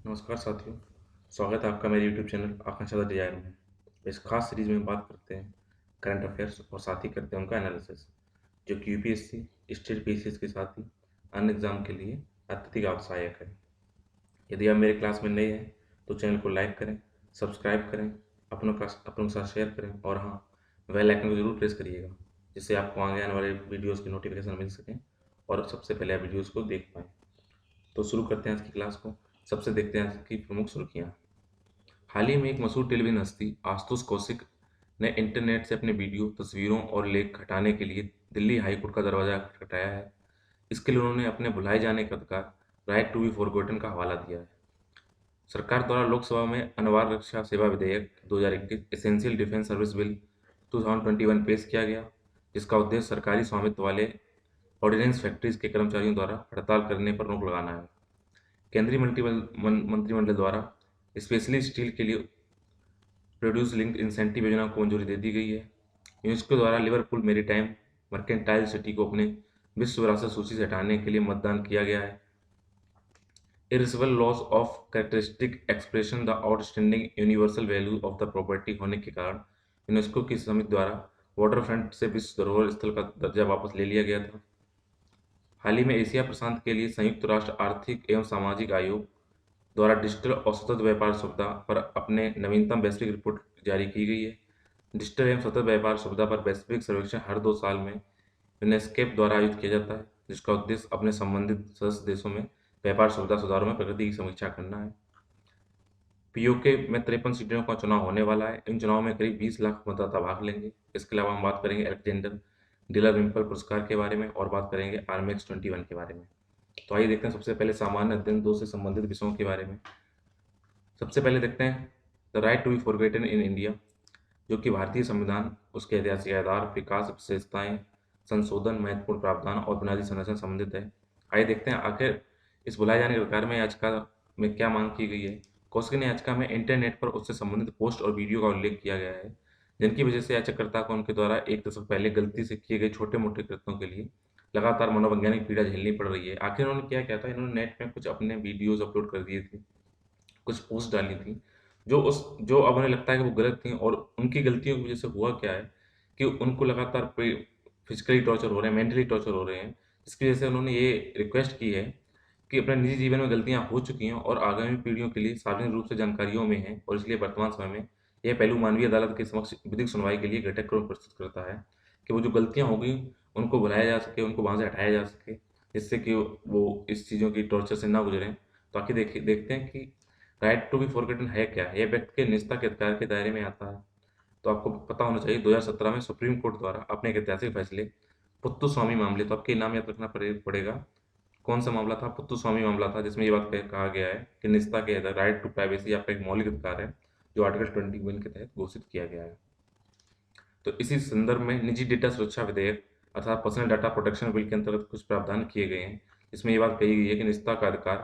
नमस्कार साथियों। स्वागत है आपका मेरे YouTube channel Akanksha the desire में। इस खास सीरीज में बात करते हैं करंट अफेयर्स और साथ ही करते हैं उनका एनालिसिस, जो कि यूपीएससी, स्टेट पीसीएस के साथ ही अन्य एग्जाम के लिए अत्यधिक आवश्यक है। यदि आप मेरे क्लास में नए हैं तो चैनल को लाइक करें, सब्सक्राइब करें, अपनों के साथ शेयर करें और हाँ, बेल आइकन को जरूर प्रेस करिएगा, जिससे आपको आगे आने वाले वीडियोज़ की नोटिफिकेशन मिल सकें और सबसे पहले आप वीडियोज़ को देख पाएँ। तो शुरू करते हैं आज की क्लास को। सबसे देखते हैं आज की प्रमुख सुर्खियाँ। हाल ही में एक मशहूर टेलीविजन हस्ती आशुतोष कौशिक ने इंटरनेट से अपने वीडियो, तस्वीरों और लेख हटाने के लिए दिल्ली हाई कोर्ट का दरवाजा खटखटाया है। इसके लिए उन्होंने अपने भुलाए जाने का अधिकार, राइट टू बी फॉरगॉटन, का हवाला दिया है। सरकार द्वारा लोकसभा में अनिवार्य रक्षा सेवा विधेयक 2021 एसेंशियल डिफेंस सर्विस बिल 2021 पेश किया गया, जिसका उद्देश्य सरकारी स्वामित्व वाले ऑर्डिनेंस फैक्ट्रीज के कर्मचारियों द्वारा हड़ताल करने पर रोक लगाना है। केंद्रीय मंत्रिमंडल द्वारा स्पेशली स्टील के लिए प्रोड्यूस लिंक्ड इंसेंटिव योजना को मंजूरी दे दी गई है। यूनेस्को द्वारा लिवरपूल मैरीटाइम मर्केंटाइल सिटी को अपने विश्व विरासत सूची से हटाने के लिए मतदान किया गया है। Irreversible loss of characteristic expression the outstanding universal value of the property होने के कारण यूनेस्को की समिति द्वारा वाटर फ्रंट से विश्व धरोहर स्थल का दर्जा वापस ले लिया गया था। हाल ही में एशिया प्रशांत के लिए संयुक्त राष्ट्र आर्थिक एवं सामाजिक आयोग द्वारा डिजिटल और सतत व्यापार सुविधा पर अपने नवीनतम वैश्विक रिपोर्ट जारी की गई है। डिजिटल एवं सतत व्यापार सुविधा पर वैश्विक सर्वेक्षण हर 2 साल में यूनेस्केप द्वारा आयोजित किया जाता है, जिसका उद्देश्य अपने संबंधित सदस्य देशों में व्यापार सुविधा सुधारों में प्रगति की समीक्षा करना है। पीओके में 53 सीटों का चुनाव होने वाला है। इन चुनाव में करीब 20 लाख मतदाता भाग लेंगे। इसके अलावा हम बात करेंगे अलेक्जेंडर डिलर विम्पल पुरस्कार के बारे में और बात करेंगे आरमेक्स 21 के बारे में। तो आइए देखते हैं सबसे पहले सामान्य अध्ययन 2 से संबंधित विषयों के बारे में। सबसे पहले देखते हैं the right to be forgotten in India, जो कि भारतीय संविधान, उसके ऐतिहासिक आधार, विकास विशेषताएं, संशोधन, महत्वपूर्ण प्रावधान और बुनियादी संरचना संबंधित है। आइए देखते हैं आखिर इस बुलाए जाने के अधिकार में याचिका में क्या मांग की गई है। कौशिक ने याचिका में इंटरनेट पर उससे संबंधित पोस्ट और वीडियो का उल्लेख किया गया है, जिनकी वजह से याचिकाकर्ता को उनके द्वारा एक दशक पहले गलती से किए गए छोटे मोटे कृत्यों के लिए लगातार मनोवैज्ञानिक पीड़ा झेलनी पड़ रही है। आखिर उन्होंने क्या किया था, इन्होंने नेट में कुछ अपने वीडियोज अपलोड कर दिए थे, कुछ पोस्ट डाली थी, जो अब उन्हें लगता है कि वो गलत थी। और उनकी गलतियों की वजह से हुआ क्या है कि उनको लगातार फिजिकली टॉर्चर हो रहे हैं, मेंटली टॉर्चर हो रहे हैं, जिसकी वजह से उन्होंने ये रिक्वेस्ट की है कि अपने निजी जीवन में गलतियां हो चुकी हैं और आगामी पीढ़ियों के लिए सार्वजनिक रूप से जानकारियों में है, और इसलिए वर्तमान समय में यह पहलू मानवीय अदालत के समक्ष विधिक सुनवाई के लिए घटक क्रम प्रस्तुत करता है कि वो जो गलतियां हो गई उनको बुलाया जा सके, उनको वहां से हटाया जा सके, जिससे कि वो इस चीज़ों की टॉर्चर से ना गुजरें। तो आखिर देखते हैं कि राइट टू बी फॉरगेटन है क्या। यह व्यक्ति के निजता के अधिकार के दायरे में आता है। तो आपको पता होना चाहिए 2017 में सुप्रीम कोर्ट द्वारा अपने एक ऐतिहासिक फैसले पुत्तुस्वामी मामले, तो आपके नाम याद रखना पड़ेगा कौन सा मामला था। पुत्तुस्वामी मामला था, जिसमें ये बात कहा गया है कि निजता के राइट टू प्राइवेसी आपका एक मौलिक अधिकार है, जो आर्टिकल 21 के तहत घोषित किया गया है। तो इसी संदर्भ में निजी डेटा सुरक्षा विधेयक अर्थात पर्सनल डाटा प्रोटेक्शन बिल के अंतर्गत कुछ प्रावधान किए गए हैं, जिसमें ये बात कही गई है कि निजता का अधिकार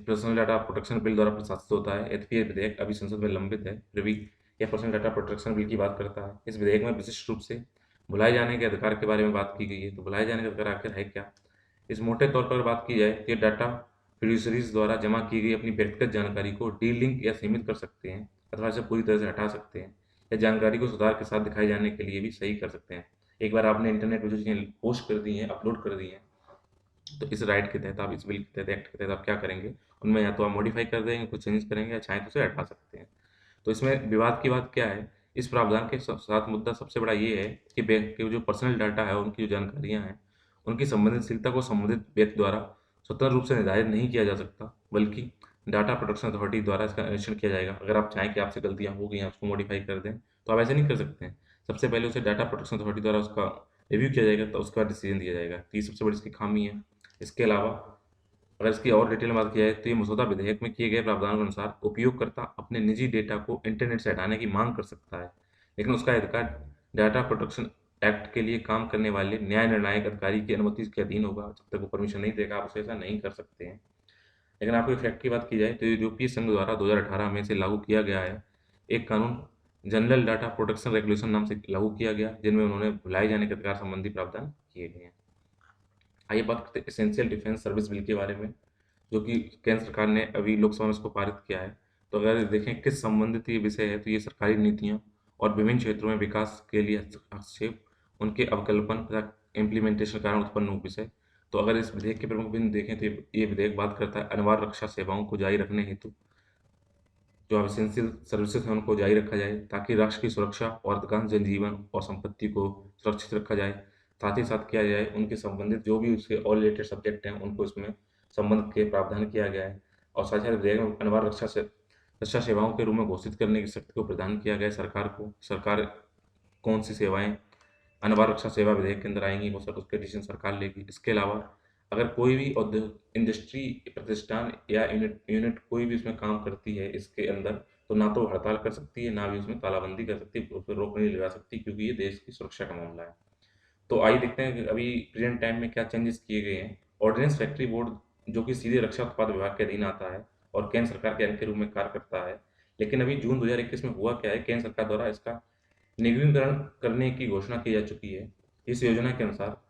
पर्सनल डाटा प्रोटेक्शन बिल द्वारा प्रशासित होता है। यद्यपि यह विधेयक अभी संसद में लंबित है, फिर भी यह पर्सनल डाटा प्रोटेक्शन बिल की बात करता है। इस विधेयक में विशिष्ट रूप से भुलाए जाने के अधिकार के बारे में बात की गई है। तो भुलाए जाने का अधिकार आखिर है क्या। इस मोटे तौर पर बात की जाए तो ये डाटा प्रोड्यूसरीज द्वारा जमा की गई अपनी व्यक्तिगत जानकारी को डीलिंक या सीमित कर सकते हैं, अथवा इसे पूरी तरह से हटा सकते हैं, या जानकारी को सुधार के साथ दिखाए जाने के लिए भी सही कर सकते हैं। एक बार आपने इंटरनेट पर जो चीज़ें पोस्ट कर दी हैं, अपलोड कर दी हैं, तो इस राइट के तहत, आप इस बिल के तहत, एक्ट के तहत आप क्या करेंगे, उनमें या तो आप मॉडिफाई कर देंगे, कुछ चेंजेस करेंगे, या चाहें तो उसे हटा सकते हैं। तो इसमें विवाद की बात क्या है, इस प्रावधान के साथ मुद्दा सबसे बड़ा ये है कि बैंक के जो पर्सनल डाटा है, उनकी जो जानकारियां हैं, उनकी संवेदनशीलता को संबंधित व्यक्ति द्वारा स्वतंत्र रूप से निर्धारित नहीं किया जा सकता, बल्कि डाटा प्रोटेक्शन अथॉरिटी द्वारा इसका निरीक्षण किया जाएगा। अगर आप चाहें कि आपसे गलतियां हो गई हैं, उसको मॉडिफाई कर दें, तो आप ऐसे नहीं कर सकते हैं। सबसे पहले उसे डाटा प्रोटेक्शन अथॉरिटी द्वारा उसका रिव्यू किया जाएगा, तो उसके बाद डिसीजन दिया जाएगा। तो ये सबसे बड़ी इसकी खामी है। इसके अलावा अगर इसकी और डिटेल में बात की जाए तो ये मसौदा विधेयक में किए गए प्रावधानों के अनुसार उपयोगकर्ता अपने निजी डेटा को इंटरनेट से हटाने की मांग कर सकता है, लेकिन उसका अधिकार डाटा प्रोटेक्शन एक्ट के लिए काम करने वाले न्याय निर्णायक अधिकारी की अनुमति के अधीन होगा। जब तक वो परमिशन नहीं देगा, आप उसे ऐसा नहीं कर सकते हैं। लेकिन आपको इफेक्ट की बात की जाए तो यूरोपीय संघ द्वारा 2018 में से लागू किया गया है एक कानून, जनरल डाटा प्रोटेक्शन रेगुलेशन नाम से लागू किया गया, जिनमें उन्होंने भुलाए जाने के अधिकार संबंधी प्रावधान किए गए हैं। आइए बात करते हैं एसेंशियल डिफेंस सर्विस बिल के बारे में, जो कि केंद्र सरकार ने अभी लोकसभा में इसको पारित किया है। तो अगर देखें किस संबंधित ये विषय है, तो ये सरकारी नीतियाँ और विभिन्न क्षेत्रों में विकास के लिए हस्तक्षेप, उनके अवकल्पन तथा इम्प्लीमेंटेशन के कारण उत्पन्न हुए विषय। तो अगर इस विधेयक के प्रमुख बिंदु देखें तो ये विधेयक बात करता है अनिवार्य रक्षा सेवाओं को जारी रखने हेतु जो एसेंशियल सर्विसेज हैं उनको जारी रखा जाए, ताकि राष्ट्र की सुरक्षा और अधिकांश जनजीवन और संपत्ति को सुरक्षित रखा जाए। साथ ही साथ किया जाए उनके संबंधित जो भी उसके और रिलेटेड सब्जेक्ट हैं उनको इसमें संबंध के प्रावधान किया गया है। और साथ ही साथ विधेयक में अनिवार्य रक्षा सेवाओं के रूप में घोषित करने की शक्ति को प्रदान किया गया है सरकार को। सरकार कौन सी सेवाएं अनिवार्य रक्षा सेवा विधेयक के अंदर आएंगी वो सब उसके डिसीजन सरकार लेगी। इसके अलावा अगर कोई भी औद्योगिक इंडस्ट्री प्रतिष्ठान या यूनिट यूनिट कोई भी उसमें काम करती है इसके अंदर, तो ना तो वो हड़ताल कर सकती है, ना भी उसमें तालाबंदी कर सकती है, उस पर रोक नहीं लगा सकती, क्योंकि ये देश की सुरक्षा का मामला है। तो आइए देखते हैं कि अभी प्रेजेंट टाइम में क्या चेंजेस किए गए हैं। ऑर्डिनेंस फैक्ट्री बोर्ड जो कि सीधे रक्षा उत्पाद विभाग के अधीन आता है और केंद्र सरकार के अंग के रूप में कार्य करता है, लेकिन अभी जून 2021 में हुआ क्या है, केंद्र सरकार द्वारा इसका निगमीकरण करने की घोषणा की जा चुकी है। इस योजना के अनुसार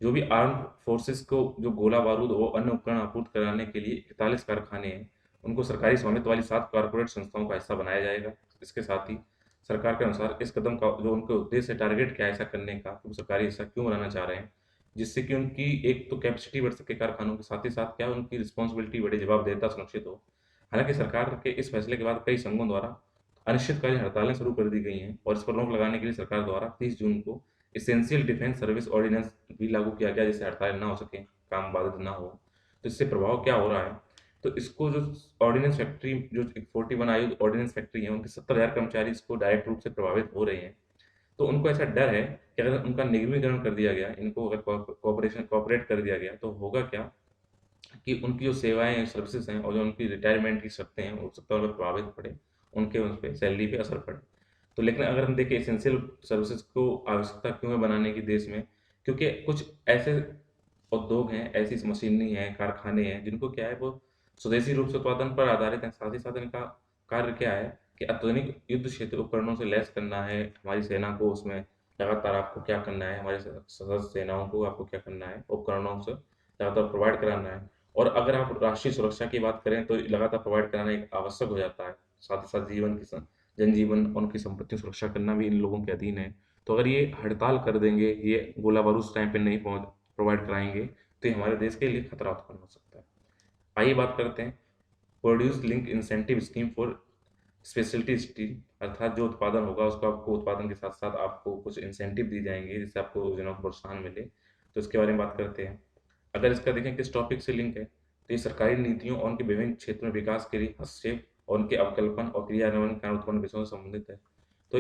जो भी आर्म फोर्सेस को जो गोला बारूद और अन्य उपकरण आपूर्ति कराने के लिए 41 कारखाने हैं, उनको सरकारी स्वामित्व वाली 7 कॉर्पोरेट संस्थाओं का हिस्सा बनाया जाएगा। इसके साथ ही सरकार के अनुसार इस कदम का जो उनके उद्देश्य टारगेट क्या है ऐसा करने का, वो सरकारी हिस्सा क्यों बनाना चाह रहे हैं, जिससे कि उनकी एक तो कैपेसिटी बढ़ सके कारखानों के, साथ ही साथ क्या उनकी रिस्पॉन्सिबिलिटी बढ़े, जवाबदेहिता सुनिश्चित हो। हालांकि सरकार के इस फैसले के बाद कई संघों द्वारा अनिश्चितकालीन हड़तालें शुरू कर दी गई हैं और इस पर रोक लगाने के लिए सरकार द्वारा 30 जून को एसेंशियल डिफेंस सर्विस ऑर्डिनेंस भी लागू किया गया, जिससे हड़तालें ना हो सकें, काम बाधित ना हो। तो इससे प्रभाव क्या हो रहा है, तो इसको जो ऑर्डिनेंस फैक्ट्री जो 41 आयु ऑर्डिनेंस फैक्ट्री है उनके 70,000 कर्मचारी इसको डायरेक्ट रूप से प्रभावित हो रहे हैं। तो उनको ऐसा डर है कि अगर उनका निगमीकरण कर दिया गया, इनको अगर कॉपरेट कर दिया गया, तो होगा क्या कि उनकी जो सेवाएँ हैं, सर्विसेज़ हैं और जो उनकी रिटायरमेंट की शर्तें हैं, हो सकता है उन पे प्रभावित पड़े, उनके उस पे सैलरी पे असर पड़े। तो लेकिन अगर हम देखें एसेंशियल सर्विसेज़ को आवश्यकता क्यों है बनाने की देश में? क्योंकि कुछ ऐसे उद्योग हैं, ऐसी मशीनरी हैं, कारखाने हैं, जिनको क्या है वो स्वदेशी रूप से उत्पादन पर आधारित हैं। साथ ही साथ इनका कार्य क्या है कि आधुनिक युद्ध क्षेत्र उपकरणों से लैस करना है हमारी सेना को, उसमें लगातार आपको क्या करना है, हमारे सशस्त्र सेनाओं को आपको क्या करना है, उपकरणों से लगातार प्रोवाइड कराना है। और अगर आप राष्ट्रीय सुरक्षा की बात करें तो लगातार प्रोवाइड कराना एक आवश्यक हो जाता है। साथ ही साथ जनजीवन और उनकी संपत्ति की सुरक्षा करना भी इन लोगों के अधीन है। तो अगर ये हड़ताल कर देंगे, ये गोला बारूद उस टाइम पे नहीं प्रोवाइड कराएँगे, तो ये हमारे देश के लिए खतरा उत्पन्न हो सकता है। आइए बात करते हैं produce link incentive scheme for speciality steel, अर्थात जो उत्पादन होगा उसको आपको उत्पादन के साथ-साथ आपको कुछ इंसेंटिव दी जाएँगे, जिससे आपको योजनाओं को प्रोत्साहन मिले। तो इसके बारे में बात करते हैं। अगर इसका देखें किस टॉपिक से लिंक है, तो ये सरकारी नीतियों और उनके विभिन्न क्षेत्रों में विकास के लिए हस्तक्षेप और उनके अवकल्पन और क्रियान्वयन के कारण उत्पन्न विषयों से संबंधित है। तो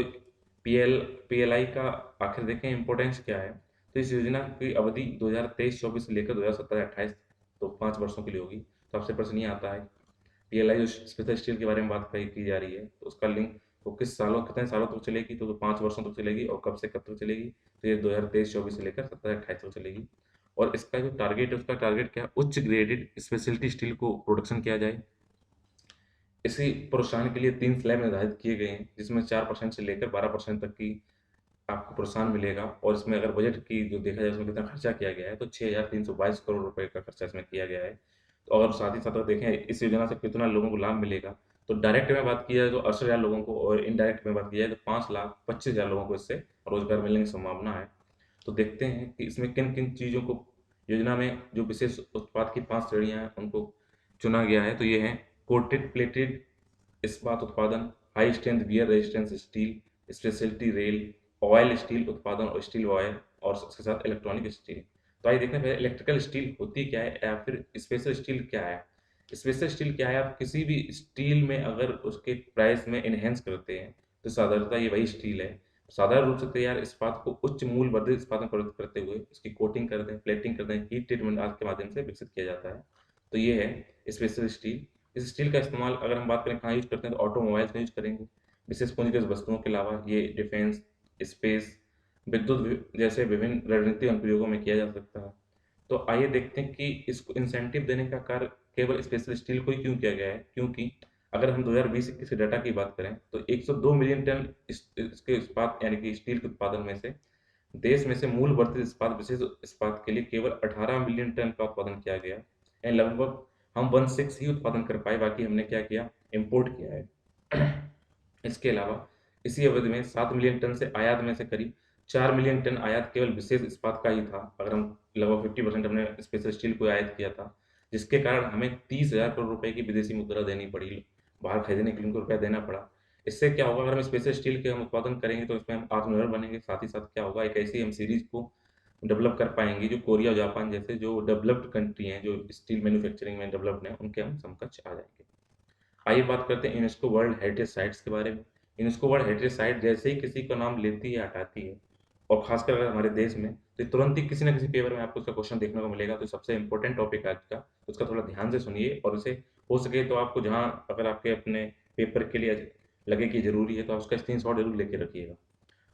पीएलआई का आखिर देखें इम्पोर्टेंस क्या है, तो इस योजना की अवधि 2023-24 से लेकर 2017-28, तो 5 वर्षों के लिए होगी। तो आपसे प्रश्न ये आता है, पीएलआई जो स्पेशल स्टील के बारे में बात की जा रही है, तो उसका लिंक वो कितने सालों तक चलेगी, तो 5 वर्षों तक चलेगी और कब से कब तक चलेगी, तो ये 2023-24 से लेकर 17-28 तक चलेगी। और इसका जो टारगेट है, उसका टारगेट क्या है, उच्च ग्रेडेड स्पेशलिटी स्टील को प्रोडक्शन किया जाए। इसी प्रोत्साहन के लिए 3 स्लैब निर्धारित किए गए हैं, जिसमें 4% से लेकर 12% तक की आपको प्रोत्साहन मिलेगा। और इसमें अगर बजट की जो देखा जाए उसमें कितना खर्चा किया गया है, तो 6,322 करोड़ रुपए का खर्चा इसमें किया गया है। तो अगर साथ ही साथ अगर देखें इस योजना से कितना लोगों को लाभ मिलेगा, तो डायरेक्ट में बात की जाए तो 68,000 लोगों को, और इनडायरेक्ट में बात की जाए तो 5,25,000 लोगों को इससे रोजगार मिलने की संभावना है। तो देखते हैं कि इसमें किन किन चीज़ों को योजना में जो विशेष उत्पाद की 5 श्रेणियां हैं उनको चुना गया है। तो ये हैं कोटेड प्लेटेड इस्पात उत्पादन, high strength wear resistance steel, speciality rail, oil steel उत्पादन और स्टील वायर, और इसके साथ इलेक्ट्रॉनिक स्टील। तो आइए देखते हैं पहले इलेक्ट्रिकल स्टील होती क्या है या फिर स्पेशल स्टील क्या है। स्पेशल स्टील क्या है, आप किसी भी स्टील में अगर उसके प्राइस में इनहेंस करते हैं, तो साधारणतः ये वही स्टील है। साधारण रूप से तैयार इस्पात को उच्च मूल्य वर्धित इस्पात में परिवर्तित करते हुए इसकी कोटिंग कर दें, प्लेटिंग कर दें, हीट ट्रीटमेंट आदि के माध्यम से विकसित किया जाता है। तो ये है स्पेशल स्टील। इस स्टील का इस्तेमाल अगर हम बात करें कहाँ यूज़ करते हैं, तो ऑटोमोबाइल्स में यूज़ करेंगे। विशेष पूंजीगत वस्तुओं के अलावा ये डिफेंस, स्पेस, जैसे विभिन्न रणनीतिक अनुप्रयोगों में किया जा सकता है। तो आइए देखते हैं कि इसको इंसेंटिव देने का कार्य केवल स्पेशल स्टील को ही क्यों किया गया है, क्योंकि अगर हम 2020-21 के डाटा की बात करें तो 102 मिलियन टन इसके इस्पात यानी कि स्टील के उत्पादन में से देश में से मूल वर्धित इस्पात विशेष इस्पात के लिए केवल 18 मिलियन टन का उत्पादन किया गया, यानी लगभग हम 1/6 ही उत्पादन कर पाए, बाकी हमने क्या किया, इम्पोर्ट किया है। इसके अलावा इसी अवधि में 7 मिलियन टन से आयात में से करीब 4 मिलियन टन आयात केवल विशेष इस्पात का ही था। अगर हम लगभग 50% हमने स्पेशल स्टील को आयात किया था, जिसके कारण हमें 30,000 करोड़ रुपए की विदेशी मुद्रा देनी पड़ी, बाहर खरीदने के लिए उनको रुपया देना पड़ा। इससे क्या होगा, अगर हम स्पेशल स्टील के हम उत्पादन करेंगे तो इसमें हम आत्मनिर्भर बनेंगे, साथ ही साथ क्या होगा, एक ऐसी हम सीरीज को डेवलप कर पाएंगे जो कोरिया और जापान जैसे जो डेवलप्ड कंट्री हैं, जो स्टील मैन्युफैक्चरिंग में डेवलप्ड हैं, उनके हम समकक्ष आ जाएंगे। आइए बात करते हैं यूनेस्को वर्ल्ड हेरिटेज साइट्स के बारे में। यूनेस्को वर्ल्ड हेरिटेज साइट जैसे ही किसी का नाम लेती है, हटाती है, और खासकर अगर हमारे देश में, तो तुरंत ही किसी ना किसी पेपर में आपको उसका क्वेश्चन देखने को मिलेगा। तो सबसे इंपॉर्टेंट टॉपिक आज का, उसका थोड़ा ध्यान से सुनिए, और उसे हो सके तो आपको जहाँ अगर आपके अपने पेपर के लिए लगे कि जरूरी है, तो आप उसका स्क्रीनशॉट जरूर लेके रखिएगा।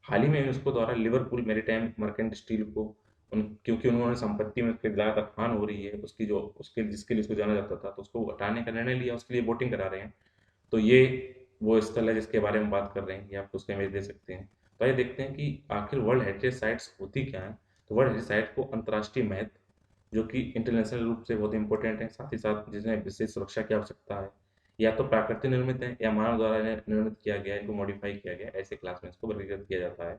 हाल ही में यूनेस्को द्वारा लिवरपूल मैरीटाइम मर्केंट स्टील को क्योंकि उन्होंने संपत्ति में उसकी ज़्यादा खान हो रही है, उसकी जो उसके जिसके लिए उसको जाना जाता था, तो उसको हटाने का निर्णय लिया, उसके लिए वोटिंग करा रहे हैं। तो ये वो स्थल है जिसके बारे में बात कर रहे हैं, ये आप उसका इमेज दे सकते हैं। तो आइए देखते हैं कि आखिर वर्ल्ड हेरिटेज साइट्स होती क्या है। तो वर्ल्ड हेरिटेज साइट को अंतर्राष्ट्रीय महत्व, जो कि इंटरनेशनल रूप से बहुत इंपॉर्टेंट है, साथ ही साथ जिसमें विशेष सुरक्षा की आवश्यकता है, या तो प्राकृतिक निर्मित है या मानव द्वारा निर्मित किया गया है, इनको मॉडिफाई किया गया है, ऐसे क्लास में इसको वर्गीकृत किया जाता है।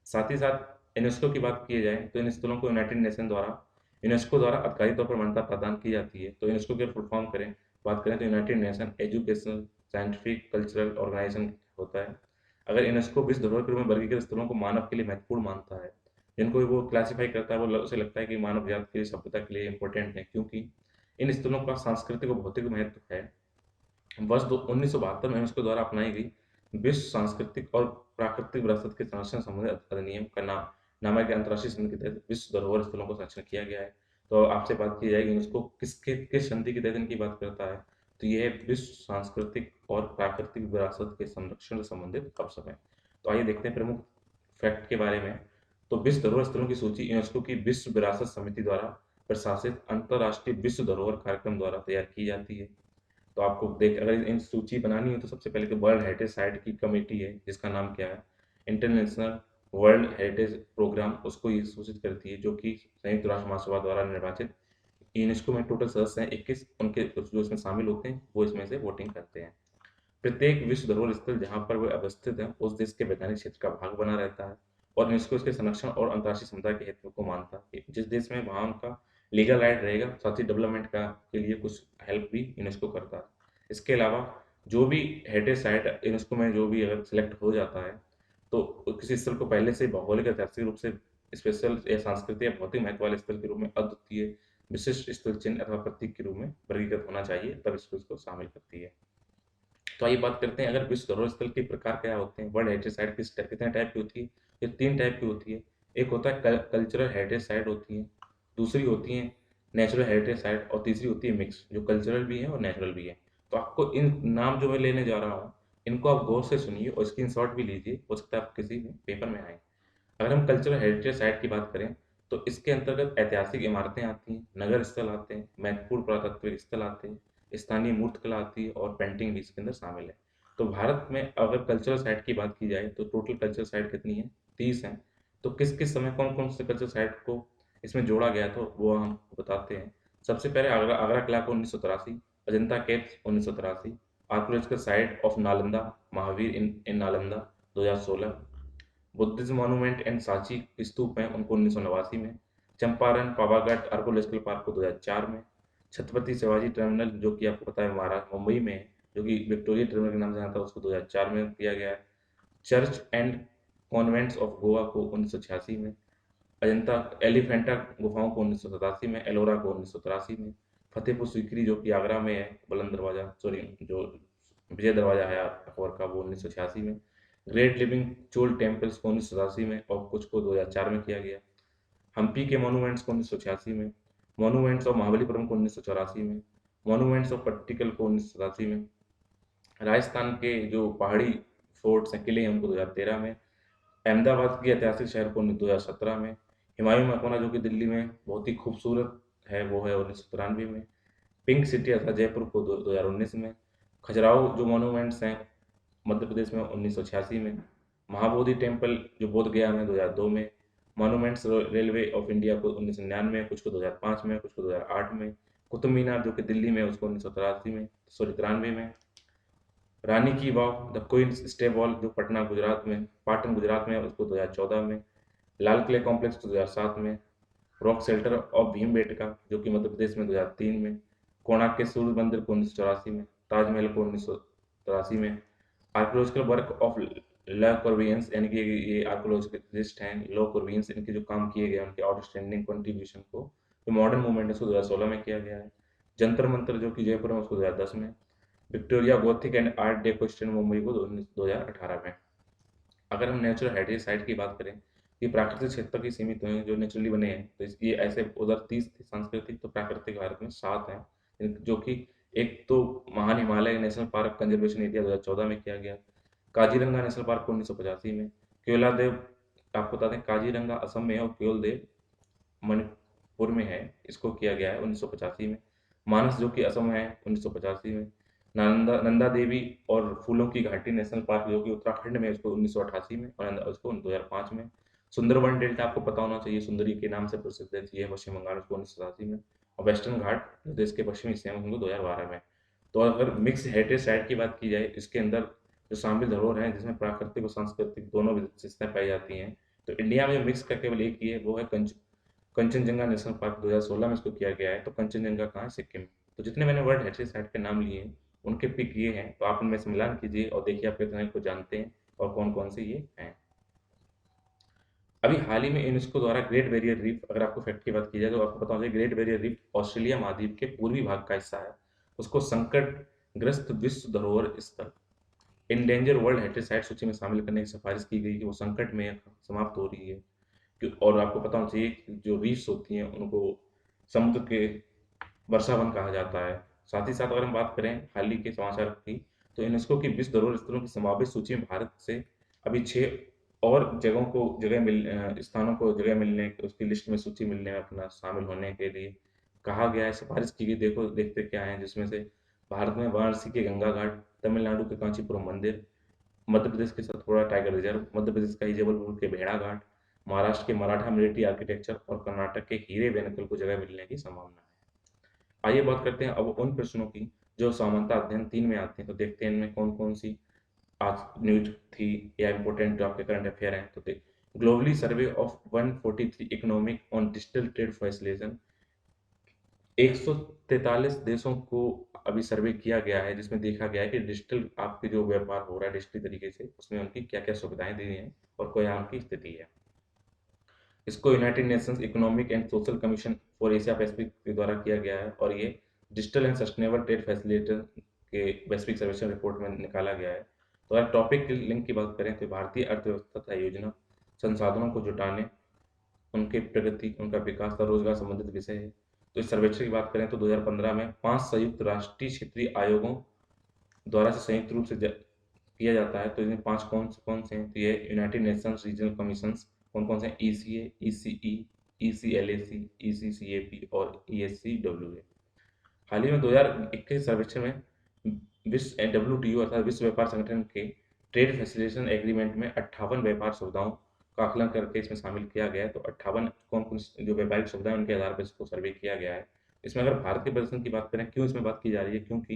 साथ ही साथ यूनेस्को की बात की जाए तो इन स्थलों को यूनाइटेड नेशन द्वारा, यूनेस्को द्वारा आधिकारिक तौर पर मान्यता प्रदान की जाती है। तो यूनेस्को के फुल फॉर्म करें, बात करें तो United Nation Educational Scientific Cultural Organization होता है। अगर यूनेस्को विश्व धरोहर के रूप में वर्गीकृत स्थलों को मानव के लिए महत्वपूर्ण मानता है, जिनको वो क्लासिफाई करता है, वो उसे लगता है कि मानव जाति के लिए, सभ्यता के लिए इंपॉर्टेंट है, क्योंकि इन स्थलों का सांस्कृतिक और भौतिक महत्व है। वर्ष 1972 में यूनेस्को द्वारा अपनाई गई विश्व सांस्कृतिक और प्राकृतिक विरासत के संरक्षण संबंधी अधिनियम का नामक अंतर्राष्ट्रीय संधि के तहत विश्व धरोहर स्थलों को संरक्षण किया गया है। तो आपसे बात की जाएगी यूनेस्को किस संधि के तहत इनकी बात करता है, तो ये है विश्व सांस्कृतिक और प्राकृतिक विरासत के संरक्षण से संबंधित अवसर है। तो आइए देखते हैं प्रमुख फैक्ट के बारे में। तो विश्व धरोहर स्थलों की सूची यूनेस्को की विश्व विरासत समिति द्वारा प्रशासित अंतर्राष्ट्रीय विश्व धरोहर कार्यक्रम द्वारा तैयार की जाती है। तो आपको देख अगर इन सूची बनानी है, तो सबसे पहले तो वर्ल्ड हेरिटेज साइट की कमेटी है, जिसका नाम क्या है, इंटरनेशनल वर्ल्ड हेरिटेज प्रोग्राम, उसको ये सूचित करती है, जो कि संयुक्त राष्ट्र महासभा द्वारा निर्वाचित। यूनेस्को में टोटल सदस्य हैं 21, उनके जो इसमें शामिल होते हैं वो इसमें से वोटिंग करते हैं। प्रत्येक विश्व धरोहर स्थल जहाँ पर वे अवस्थित है, उस देश के वैधानिक क्षेत्र का भाग बना रहता है, और यूनेस्को इसके संरक्षण और अंतर्राष्ट्रीय समुदाय के हित को मानता है। जिस देश में वहाँ उनका लीगल राइट रहेगा, साथ ही डेवलपमेंट का के लिए कुछ हेल्प भी यूनेस्को करता है। इसके अलावा जो भी हेरिटेज साइट यूनेस्को में जो भी अगर सिलेक्ट हो जाता है, तो किसी स्थल को पहले से भौगोलिक ऐतिहासिक रूप से स्पेशल या सांस्कृतिक या भौतिक महत्व वाले स्थल के रूप में अद्वितीय विशिष्ट स्थल चिन्ह अथवा प्रतीक के रूप में वर्गीकृत होना चाहिए, तब इसको शामिल करती है। तो आइए बात करते हैं अगर विश्व धरोहर स्थल के प्रकार क्या होते हैं, वर्ल्ड हेरिटेज साइट कितने टाइप की होती है। ये 3 टाइप की होती है। एक होता है कल्चरल हेरिटेज साइट होती है, दूसरी होती है नेचुरल हेरिटेज साइट, और तीसरी होती है मिक्स, जो कल्चरल भी है और नेचुरल भी है। तो आपको इन नाम जो मैं लेने जा रहा हूँ, इनको आप गौर से सुनिए और स्क्रीनशॉट भी लीजिए, हो सकता है आप किसी भी पेपर में आए। अगर हम कल्चरल हेरिटेज साइट की बात करें, तो इसके अंतर्गत ऐतिहासिक इमारतें आती हैं, नगर स्थल आते हैं, महत्वपूर्ण पुरातात्विक स्थल आते हैं, स्थानीय मूर्तिकला आती है, और पेंटिंग भी इसके अंदर शामिल है। तो भारत में अगर कल्चरल साइट की बात की जाए, तो टोटल कल्चरल साइट कितनी है, 30 हैं। तो किस किस समय कौन कौन से कल्चरल साइट को इसमें जोड़ा गया, तो वो हम बताते हैं। सबसे पहले आगरा आगरा किला को 1983, Ajanta caves 1983, archaeological site of Nalanda Mahavir in Nalanda 2016, Buddhism monument and Sanchi stupa हैं उनको 1989 में, चंपारण पावागढ़ आर्कोलॉजिकल पार्क को 2004 में, छत्रपति शिवाजी टर्मिनल जो कि आपको पता है महाराष्ट्र मुंबई में है, जो कि विक्टोरिया टर्मिनल के नाम से जाना था, उसको 2004 में किया गया है, church and convents of Goa को 1986 में, अजंता एलिफेंटा गुफाओं को 1987 में, एलोरा को 1983 में, फतेहपुर सीकरी जो कि आगरा में है, बुलंद दरवाजा सॉरी जो विजय दरवाजा है अकबर का, वो 1986 में, ग्रेट लिविंग चोल टेम्पल्स को 1987 में, और कुछ को 2004 में किया गया, हम्पी के मॉन्यूमेंट्स को 1986 में, मॉन्यूमेंट्स ऑफ महाबलीपुरम को 1984 में, मॉन्यूमेंट्स ऑफ पट्टिकल को 1987 में, राजस्थान के जो पहाड़ी फोर्ट्स हैं, किले हैं, उनको 2013 में, अहमदाबाद की ऐतिहासिक शहर को 2017 में, हुमायूं मकबरा जो कि दिल्ली में बहुत ही खूबसूरत है, वो है 1993 में, पिंक सिटी अर्थात जयपुर को 2019 में, खजुराहो जो मॉन्यूमेंट्स हैं मध्य प्रदेश में 1986 में, महाबोधि टेम्पल जो बोध गया में 2002 में, मॉन्यूमेंट्स रेलवे ऑफ इंडिया को 1999 में, कुछ को 2005 में, कुछ को 2008 में, कुतुब मीनार जो कि दिल्ली में, उसको 1983 में, सॉरी 93 में। रानी की वाव द क्वींस स्टे वॉल जो पटना गुजरात में, पाटन गुजरात में है, उसको 2014 में। लाल किले कॉम्प्लेक्स 2007 में। रॉक शेल्टर ऑफ भीमबेटका जो कि मध्य प्रदेश में 2003 में। कोणार्क के सूर्य मंदिर को 1984 में। ताजमहल को 1983 में। आर्कोलॉजिकल वर्क ऑफ ल कॉर्बियंस, यानी कि ये आर्कोलॉजिस्ट हैं लो कॉर्बियंस, इनके जो काम किए गए उनके आउटस्टैंडिंग कंट्रीब्यूशन को जो मॉडर्न मूवमेंट है उसको 2016 में किया गया है। जंतर मंतर जो कि जयपुर में, उसको 2010 में। Victoria Gothic and art deco street Mumbai को 2018 में। अगर हम नेचुरल हेरिटेज साइट की बात करें, ये प्राकृतिक क्षेत्र की सीमित हुए हैं जो नेचुरली बने हैं, तो ये ऐसे उधर 30 थे, सांस्कृतिक तो प्राकृतिक भारत में 7 हैं, जो कि एक तो महान Himalaya national park conservation area 2014 में किया गया। काजीरंगा नेशनल पार्क को 1985 में। केवलादेव, आपको बता दें काजीरंगा असम में है और केवलदेव मणिपुर में है, इसको किया गया है 1985 में। मानस जो कि असम में है 1985 में। नंदा देवी और फूलों की घाटी नेशनल पार्क जो कि उत्तराखंड में, उसको 1988 में, और उसको 2005 में। सुंदरबन डेल्टा आपको पता होना चाहिए, सुंदरी के नाम से प्रसिद्ध है, ये है पश्चिम बंगाल, उसको 1987 में। और वेस्टर्न घाट जो देश के पश्चिमी हिस्से में, उनको 2012 में। तो अगर मिक्स हेरिटेज साइट की बात की जाए, इसके अंदर जो शामिल धरोहर हैं जिसमें प्राकृतिक और सांस्कृतिक दोनों विशेषताएं पाई जाती हैं, तो इंडिया में जो मिक्स का केवल एक ही है, वो है कंचनजंगा नेशनल पार्क 2016 में इसको किया गया है। तो कंचनजंगा कहाँ है? सिक्किम। तो जितने मैंने वर्ल्ड हेरिटेज साइट के नाम लिए उनके पिक ये हैं, तो आप इनमें से मिलान कीजिए और देखिए आप कितने को जानते हैं और कौन कौन से ये हैं। अभी हाल ही में यूनेस्को द्वारा ग्रेट बैरियर रीफ, अगर आपको फैक्ट की बात की जाए तो आपको पता होगा ग्रेट बैरियर रीफ ऑस्ट्रेलिया महाद्वीप के पूर्वी भाग का हिस्सा है। उसको संकटग्रस्त विश्व धरोहर स्थल, इंडेंजर वर्ल्ड हेरिटेज साइट सूची में शामिल करने की सिफारिश की गई कि वो संकट में समाप्त हो रही है। और आपको पता होना चाहिए कि जो रीफ्स होती हैं उनको समुद्र के वर्षावन कहा जाता है। साथ ही साथ अगर हम बात करें हाल ही के समाचार की, तो यूनेस्को की विश्व धरोहर स्थलों की संभावित सूची में भारत से अभी 6 और स्थानों को जगह मिलने, उसकी लिस्ट में सूची मिलने में अपना शामिल होने के लिए कहा गया है, सिफारिश की गई। देखो देखते क्या है, जिसमें से भारत में वाराणसी के गंगा घाट, तमिलनाडु के कांचीपुरम मंदिर, मध्य प्रदेश के सतपुड़ा टाइगर रिजर्व, मध्य प्रदेश का ही जबलपुर के भेड़ा घाट, महाराष्ट्र के मराठा मिलिट्री आर्किटेक्चर और कर्नाटक के हीरे बेनकल को जगह मिलने की संभावना है। आइए बात करते हैं अब उन प्रश्नों की जो समानता अध्ययन 3 में आते हैं, तो देखते हैं इनमें कौन कौन सी आज न्यूज थी या इंपॉर्टेंट जो आपके करंट अफेयर हैं। तो देख, globally survey of 143 economic on digital trade facilitation, 143 देशों को अभी सर्वे किया गया है, जिसमें देखा गया है कि डिजिटल आपके जो व्यापार हो रहा है डिजिटल तरीके से, उसमें उनकी क्या क्या सुविधाएं दी हैं और क्या उनकी स्थिति है। इसको United Nations economic and social commission for Asia Pacific के द्वारा किया गया है, और ये digital and sustainable trade facilitator के वैश्विक सर्वेक्षण रिपोर्ट में निकाला गया है। तो अगर टॉपिक की लिंक की बात करें, तो भारतीय अर्थव्यवस्था तथा योजना संसाधनों को जुटाने, उनकी प्रगति, उनका विकास तथा रोजगार संबंधित विषय है। तो इस सर्वेक्षण की बात करें तो 2015 में 5 संयुक्त राष्ट्रीय क्षेत्रीय आयोगों द्वारा से संयुक्त रूप से किया जाता है। तो इसमें 5 कौन से हैं? तो ये यूनाइटेड नेशंस रीजनल कमीशंस कौन कौन से हैं? ECA, ECE, ECLAC, ECCAP और ESCWA। हाल ही में 2021 सर्वेक्षण में विश्व WTO अर्थात विश्व व्यापार संगठन के ट्रेड फैसिलिटेशन एग्रीमेंट में 58 व्यापार सुविधाओं का आकलन करके इसमें शामिल किया गया है। तो 58 कौन कौन जो व्यापारिक सुविधाएं उनके आधार पर इसको सर्वे किया गया है। इसमें अगर भारत के प्रदर्शन की बात करें, क्यों इसमें बात की जा रही है, क्योंकि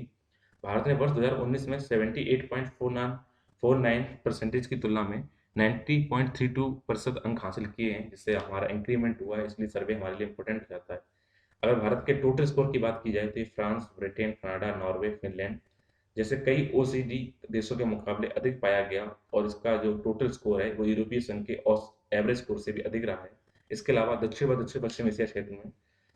भारत ने वर्ष 2019 में 78.49% की तुलना में 90.32% अंक हासिल किए हैं, जिससे हमारा इंक्रीमेंट हुआ है, इसलिए सर्वे हमारे लिए इंपॉर्टेंट हो जाता है। अगर भारत के टोटल स्कोर की बात की जाए तो ये France, Britain, Canada, Norway, Finland जैसे कई OECD देशों के मुकाबले अधिक पाया गया, और इसका जो टोटल स्कोर है वो यूरोपीय संघ के एवरेज स्कोर से भी अधिक रहा है। इसके अलावा दक्षिण व दक्षिण पश्चिम एशिया क्षेत्र में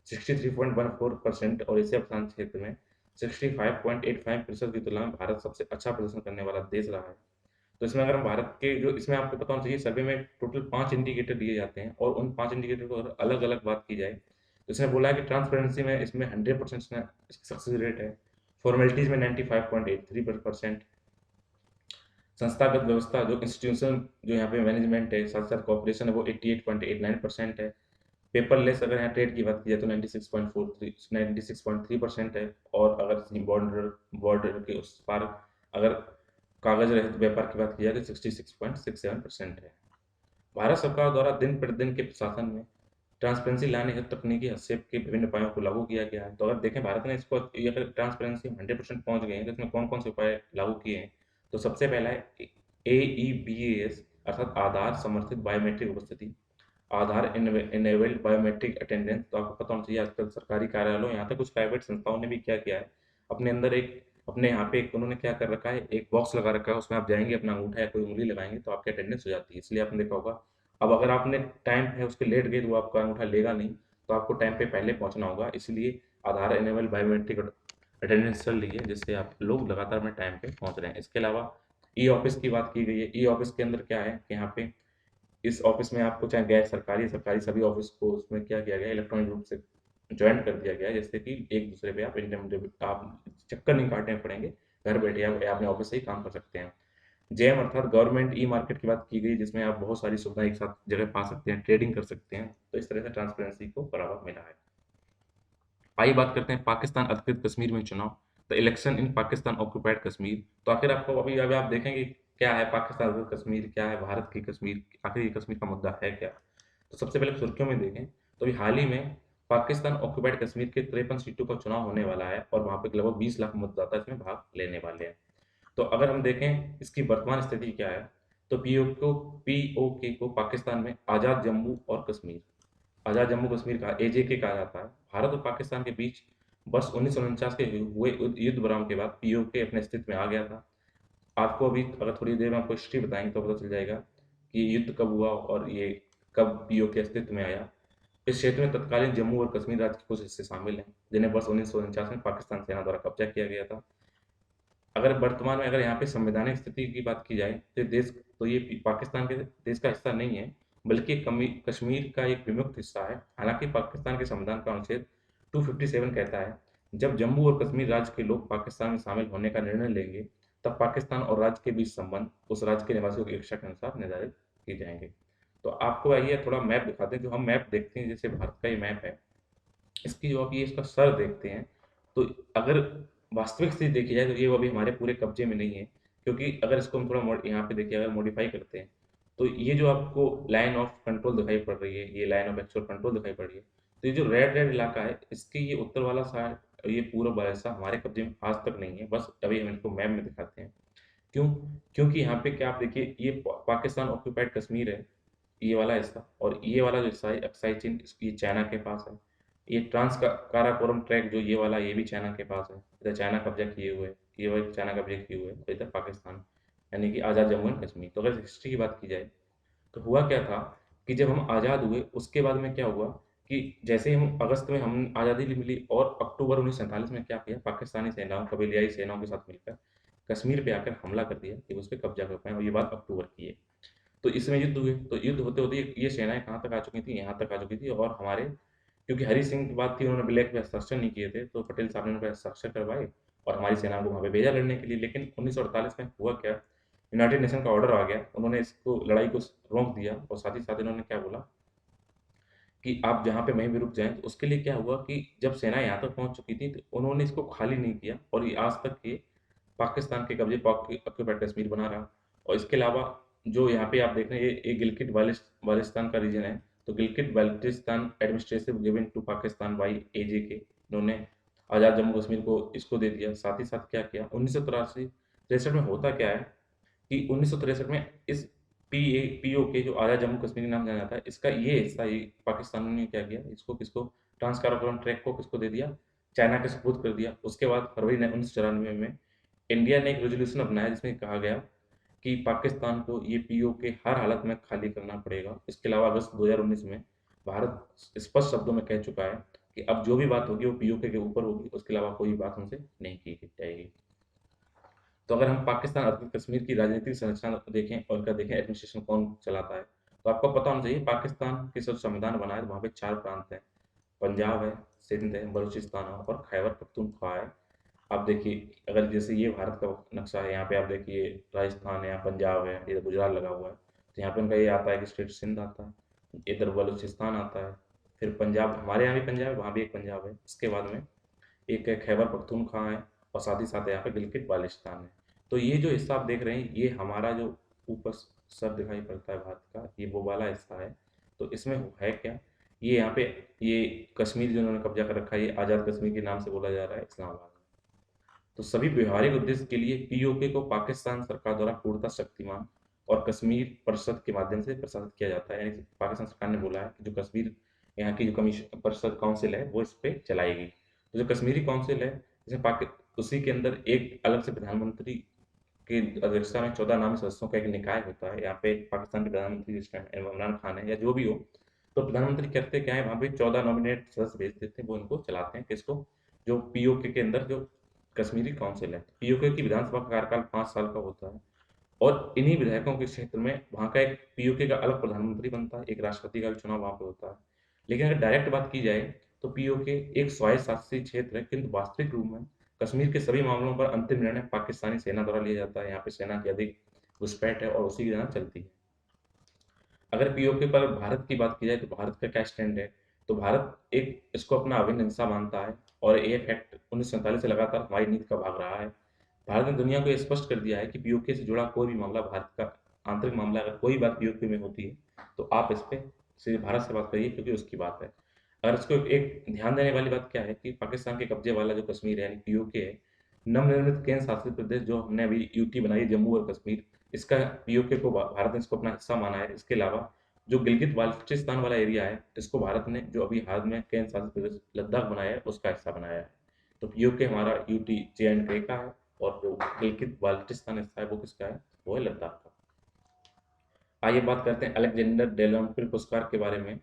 63.14% और एशिया प्रशांत क्षेत्र में 65.85% की तुलना में भारत सबसे अच्छा प्रदर्शन करने वाला देश रहा है। तो इसमें अगर हम भारत के जो, इसमें आपको पता होना चाहिए सर्वे में टोटल 5 इंडिकेटर दिए जाते हैं, और उन 5 इंडिकेटर को अगर अलग अलग बात की जाए तो इसमें बोला है कि ट्रांसपेरेंसी में इसमें 100% सक्सेस रेट है, फॉर्मेलिटीज में 95.83%, संस्थागत व्यवस्था जो इंस्टीट्यूशन जो यहाँ पे मैनेजमेंट है, साथ साथ कॉपरेशन है, वो 88.89% है। पेपरलेस अगर यहाँ ट्रेड की बात की जाए तो 96.3% है, और अगर बॉर्डर बॉर्डर के उस पार अगर कागज रहित व्यापार की बात की जाए तो 66.67% है। भारत सरकार द्वारा दिन प्रतिदिन के प्रशासन में ट्रांसपेरेंसी लाने हेतु तकनीकी हस्तक्षेप के विभिन्न उपायों को लागू किया गया है। तो अगर देखें भारत ने इसको, ये अगर ट्रांसपेरेंसी 100% पहुँच गए हैं, तो इसमें कौन-कौन से उपाय लागू किए हैं? तो सबसे पहला है AEBAS, अर्थात आधार समर्थित बायोमेट्रिक उपस्थिति, आधार इनेबल्ड बायोमेट्रिक अटेंडेंस। तो आपको पता होना चाहिए आजकल सरकारी कार्यालयों, यहाँ तक कुछ प्राइवेट संस्थाओं ने भी क्या किया है, अपने अंदर एक, अपने यहाँ पे एक उन्होंने क्या कर रखा है, एक बॉक्स लगा रखा है, उसमें आप जाएँगे अपना अंगूठा या कोई उँगली लगाएँगे तो आपकी अटेंडेंस हो जाती है। इसलिए आपने देखा होगा, अब अगर आपने टाइम है उसके लेट गए तो वो आपका अंगूठा लेगा नहीं, तो आपको टाइम पे पहले पहुँचना होगा। इसलिए आधार इनेबल्ड बायोमेट्रिक अटेंडेंस चल रही है, जिससे आप लोग लगातार अपने टाइम पे पहुँच रहे हैं। इसके अलावा ई-ऑफ़िस की बात की गई है। ई-ऑफ़िस के अंदर क्या है कि यहाँ पे इस ऑफ़िस में आपको चाहे गैर सरकारी या सरकारी सभी ऑफ़िस को उसमें क्या किया गया है, इलेक्ट्रॉनिक रूप से जॉइन कर दिया गया है, जिससे कि एक-दूसरे पे आप आप चक्कर नहीं काटने पड़ेंगे, घर बैठे आप अपने ऑफ़िस से ही काम कर सकते हैं। जेम अर्थात गवर्नमेंट ई-मार्केट की बात की गई, जिसमें आप बहुत सारी सुविधाएँ एक साथ जगह पा सकते हैं, ट्रेडिंग कर सकते हैं, तो इस तरह से ट्रांसपेरेंसी को बढ़ावा मिला है। आइए बात करते हैं पाकिस्तान अधिकृत कश्मीर में चुनाव, the election in Pakistan occupied Kashmir. तो आखिर आपको अभी अभी आप देखेंगे क्या है पाकिस्तान अधिकृत कश्मीर, क्या है भारत की कश्मीर, आखिर ये कश्मीर का मुद्दा है क्या? तो सबसे पहले सुर्खियों में देखें तो अभी हाल ही में पाकिस्तान ऑक्यूपाइड कश्मीर के 53 सीटों का चुनाव होने वाला है और वहाँ पे लगभग 20 लाख मतदाता इसमें भाग लेने वाले हैं। तो अगर हम देखें इसकी वर्तमान स्थिति क्या है, तो पीओके को पाकिस्तान में आज़ाद जम्मू और कश्मीर, आज़ाद जम्मू कश्मीर का एजेके कहा जाता है। भारत और पाकिस्तान के बीच वर्ष 1949 के हुए युद्ध विराम के बाद पीओके अपने अस्तित्व में आ गया था। आपको अभी अगर थोड़ी देर में आपको हिस्ट्री बताएंगे तो पता चल जाएगा कि ये युद्ध कब हुआ और ये कब पीओके अस्तित्व में आया। इस क्षेत्र में तत्कालीन जम्मू और कश्मीर राज्य के कुछ हिस्से शामिल हैं, जिन्हें वर्ष 1949 में पाकिस्तान सेना द्वारा कब्जा किया गया था। अगर वर्तमान में अगर यहाँ पे संवैधानिक स्थिति की बात की जाए तो ये पाकिस्तान के देश का हिस्सा नहीं है, बल्कि कश्मीर का एक विमुक्त हिस्सा है। हालांकि पाकिस्तान के संविधान का अनुच्छेद 257 कहता है, जब जम्मू और कश्मीर राज्य के लोग पाकिस्तान में शामिल होने का निर्णय लेंगे, तब पाकिस्तान और राज्य के बीच संबंध उस राज्य के निवासियों की इच्छा के अनुसार निर्धारित किए जाएंगे। तो आपको आइए थोड़ा मैप दिखाते हैं। जो हम मैप देखते हैं, जैसे भारत का ये मैप है, इसकी जो अभी इसका सर देखते हैं, तो अगर वास्तविक स्थिति देखी जाए तो ये अभी हमारे पूरे कब्जे में नहीं है, क्योंकि अगर इसको हम थोड़ा यहाँ पे देखिए अगर मॉडिफाई करते हैं, तो ये जो आपको लाइन ऑफ कंट्रोल दिखाई पड़ रही है, ये लाइन ऑफ एक्चुअल कंट्रोल दिखाई पड़ रही है, तो ये जो रेड रेड इलाका है इसकी ये उत्तर वाला साइड, ये पूरा वाला हिस्सा हमारे कब्जे में आज तक नहीं है। बस अभी हम इसको मैप में दिखाते हैं। क्यों? क्योंकि यहाँ पे क्या आप देखिए, ये पाकिस्तान ऑक्यूपाइड कश्मीर है, ये वाला हिस्सा, और ये वाला जो हिस्सा है अक्साई चीन, ये चाइना के पास है। ये काराकोरम ट्रैक जो ये वाला, ये भी चाइना के पास है। इधर चाइना कब्जा किए हुए, ये वाले चाइना कब्जा किए हुए, और इधर पाकिस्तान, यानी कि आज़ाद जम्मू एंड कश्मीर। तो अगर हिस्ट्री की बात की जाए तो हुआ क्या था कि जब हम आज़ाद हुए उसके बाद में क्या हुआ कि जैसे ही हम अगस्त में हम आज़ादी मिली, और अक्टूबर 1947 में क्या किया, पाकिस्तानी सेनाओं, कबीलियाई सेनाओं के साथ मिलकर कश्मीर पे आकर हमला कर दिया कि उस पर कब्जा कर पाएँ, और ये बात अक्टूबर की है। तो इसमें युद्ध हुए, तो युद्ध होते-होते ये सेनाएँ कहाँ तक आ चुकी थी, यहाँ तक आ चुकी थी, और हमारे, क्योंकि हरि सिंह की बात थी, उन्होंने ब्लैक पे हस्ताक्षर नहीं किए थे, तो पटेल साहब ने उन पे हस्ताक्षर करवाए और हमारी सेना को वहाँ पे भेजा लड़ने के लिए। लेकिन 1948 में हुआ क्या, यूनाइटेड नेशन का ऑर्डर आ गया, उन्होंने इसको लड़ाई को रोक दिया, और साथ ही साथ इन्होंने क्या बोला कि आप जहाँ पे वहीं पे रुक जाएँ। तो उसके लिए क्या हुआ कि जब सेना यहाँ तक पहुँच चुकी थी, तो उन्होंने इसको खाली नहीं किया, और ये आज तक ये पाकिस्तान के कब्जे ऑक्यूपाइड कश्मीर बना रहा। और इसके अलावा जो यहाँ पे आप देख रहे हैं, ये गिलगित बाल्टिस्तान का रीजन है। तो Gilgit Baltistan administrative given to Pakistan by AJK, इन्होंने आज़ाद जम्मू कश्मीर को इसको दे दिया। साथ ही साथ क्या किया, 1983 में होता क्या है कि 1963 में इस पीओके जो आज़ाद जम्मू कश्मीर के नाम जाना जाता है, इसका ये हिस्सा ही पाकिस्तान ने क्या किया, इसको किसको, ट्रांस काराकोरम ट्रैक को किसको दे दिया, चाइना के सुपुर्द कर दिया। उसके बाद फरवरी 1994 में इंडिया ने एक रेजोल्यूशन अपनाया, जिसमें कहा गया कि पाकिस्तान को ये पीओके हर हालत में खाली करना पड़ेगा। इसके अलावा अगस्त 2019 में भारत स्पष्ट शब्दों में कह चुका है कि अब जो भी बात होगी वो पीओके के ऊपर होगी, उसके अलावा कोई बात हमसे नहीं की जाएगी। तो अगर हम पाकिस्तान अधिकृत कश्मीर की राजनीतिक संरचना देखें और उनका देखें एडमिनिस्ट्रेशन कौन चलाता है, तो आपको पता होना चाहिए पाकिस्तान के जो संविधान बना है तो वहाँ पे 4 प्रांत हैं, पंजाब है, सिंध है, बलूचिस्तान है और खैबर पख्तूनख्वा है। आप देखिए अगर जैसे ये भारत का नक्शा है, यहाँ पे आप देखिए राजस्थान है, यहाँ पंजाब है, इधर गुजरात लगा हुआ है, तो यहाँ पे उनका ये आता है कि स्टेट सिंध आता है, इधर बलूचिस्तान आता है, फिर पंजाब, हमारे यहाँ भी पंजाब है, वहाँ भी एक पंजाब है, इसके बाद में एक है खैबर पख्तूनख्वा है, और साथ ही साथ यहाँ पे गिलगित बाल्टिस्तान है। तो ये जो हिस्सा आप देख रहे हैं, ये हमारा जो ऊपर सर दिखाई पड़ता है भारत का, ये वो वाला हिस्सा है। तो इसमें है क्या ये यहाँ पे ये कश्मीर जिन्होंने कब्जा कर रखा है, ये आज़ाद कश्मीर के नाम से बोला जा रहा है इस्लामाबाद में। तो सभी व्यवहारिक उद्देश्य के लिए पीओके को पाकिस्तान सरकार द्वारा पूर्णतः शक्तिमान और कश्मीर परिषद के माध्यम से प्रशासित किया जाता है। यानी पाकिस्तान सरकार ने बोला है कि जो कश्मीर यहाँ की जो कमीशन परिषद काउंसिल है वो इस पे चलाएगी। तो जो कश्मीरी काउंसिल है, जैसे पाकि उसी के अंदर एक अलग से प्रधानमंत्री की अध्यक्षता में 14 नामी सदस्यों का एक निकाय होता है। यहाँ पे पाकिस्तान के प्रधानमंत्री जिस टाइम इमरान खान है या जो भी हो, तो प्रधानमंत्री करते क्या है, वहाँ पे 14 नॉमिनेट सदस्य भेज देते हैं, वो इनको चलाते हैं। किसको? जो पीओके के अंदर जो कश्मीरी काउंसिल है। पीओके की विधानसभा का कार्यकाल 5 साल का होता है और इन्हीं विधायकों के क्षेत्र में वहाँ का एक पीओके का अलग प्रधानमंत्री बनता है, एक राष्ट्रपति का भी चुनाव वहाँ पे होता है। लेकिन अगर डायरेक्ट बात की जाए तो पीओके एक स्वायत्त शासी क्षेत्र है, किंतु वास्तविक रूप में कश्मीर के सभी मामलों पर अंतिम निर्णय पाकिस्तानी सेना द्वारा लिया जाता है। यहाँ पे सेना की अधिक घुसपैठ है और उसी की तरह चलती है। अगर पीओके पर भारत की बात की जाए तो भारत का क्या स्टैंड है, तो भारत एक इसको अपना अभिन्न हिस्सा मानता है और ये फैक्ट 1947 से लगातार हमारी नीति का भाग रहा है। भारत ने दुनिया को ये स्पष्ट कर दिया है कि पीओके से जुड़ा कोई भी मामला, भारत का आंतरिक मामला, अगर कोई बात पीओके में होती है तो आप इस पे सीधे भारत से बात करिए, क्योंकि उसकी बात है। अगर इसको एक ध्यान देने वाली बात क्या है कि पाकिस्तान के कब्जे वाला जो कश्मीर है यानी पीओके है, नवनिर्मित केंद्र शासित प्रदेश जो हमने अभी यूटी बनाई है, जम्मू और कश्मीर, इसका पीओके को भारत ने इसको अपना हिस्सा माना है। इसके अलावा जो गिलगित बाल्टिस्तान वाला एरिया है, इसको भारत ने जो अभी हाल में केंद्र शासित प्रदेश लद्दाख बनाया है, उसका हिस्सा बनाया है। तो पीओके हमारा यूटी जे एंड के का है और जो गिलगित बाल्टिस्तान हिस्सा है वो किसका है? वो है लद्दाख का। आइए बात करते हैं अलेक्जेंडर डेलॉन्पिल पुरस्कार के बारे में।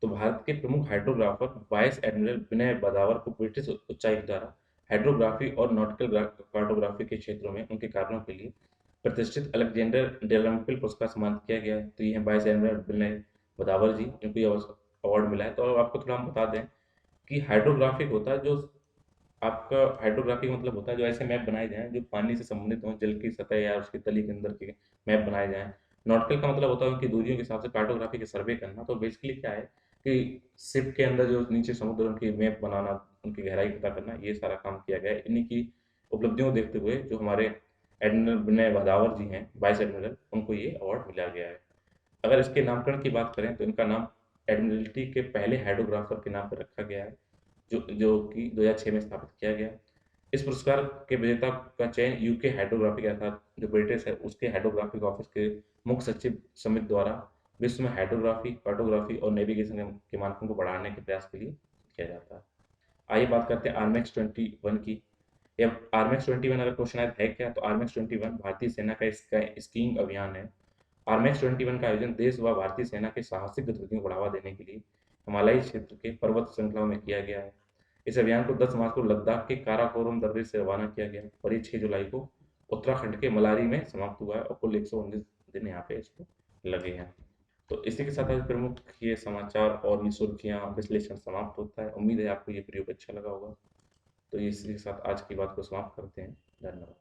तो भारत के प्रमुख हाइड्रोग्राफर वाइस एडमिरल विनय बदावर को ब्रिटिश उच्चायुक्त द्वारा हाइड्रोग्राफी और नॉटिकल कार्टोग्राफी के क्षेत्रों में उनके कार्यों के लिए प्रतिष्ठित अलेक्जेंडर डेलॉन्पिल पुरस्कार सम्मानित किया गया है। तो ये है वाइस एडमिरल विनय बदावर जी, जिनको ये अवार्ड मिला है। तो आपको थोड़ा हम बता दें कि हाइड्रोग्राफिक होता है जो आपका हाइड्रोग्राफी का मतलब होता है जो ऐसे मैप बनाए जाएँ जो पानी से संबंधित हों, जल की सतह या उसकी तली के अंदर के मैप बनाए जाएँ। नॉटिकल का मतलब होता है उनकी दूरियों के हिसाब से कार्टोग्राफी के सर्वे करना। तो बेसिकली क्या है कि शिप के अंदर जो नीचे समुद्र, उनकी मैप बनाना, उनकी गहराई पता करना, ये सारा काम किया गया है। इन्हीं की उपलब्धियों को देखते हुए जो हमारे एडमिरल विनय बदावर जी हैं, वाइस एडमिरल, उनको ये अवार्ड मिला गया है। अगर इसके नामकरण की बात करें तो इनका नाम एडमिरल्टी के पहले हाइड्रोग्राफर के नाम पर रखा गया है, जो जो कि 2006 में स्थापित किया गया। इस पुरस्कार के विजेता का चयन यूके हाइड्रोग्राफिक अर्थात जो ब्रिटिश है उसके हाइड्रोग्राफिक ऑफिस के मुख्य सचिव समिति द्वारा विश्व में हाइड्रोग्राफी, कार्टोग्राफी और नेविगेशन के मानकों को बढ़ाने के प्रयास के लिए किया जाता है। आइए बात करते हैं आर्मेक्स 21 की। यह आर्मेक्स 21 अगर क्वेश्चन है क्या, तो आर्मेक्स 21 भारतीय सेना का स्कीइंग अभियान है। आरएमएक्स 21 का आयोजन देश व भारतीय सेना के साहसिक गतिविधियों को बढ़ावा देने के लिए हिमालयी क्षेत्र के पर्वत श्रृंखलाओं में किया गया है। इस अभियान को 10 मार्च को लद्दाख के काराकोरम दर्रे से रवाना किया गया और ये 6 जुलाई को उत्तराखंड के मलारी में समाप्त हुआ है और कुल 119 दिन यहाँ पे इसको लगे हैं। तो इसी के साथ आज प्रमुख ये समाचार और ये सुर्खियाँ विश्लेषण समाप्त होता है। उम्मीद है आपको ये प्रयोग अच्छा लगा होगा। तो इसी के साथ आज की बात को समाप्त करते हैं। धन्यवाद।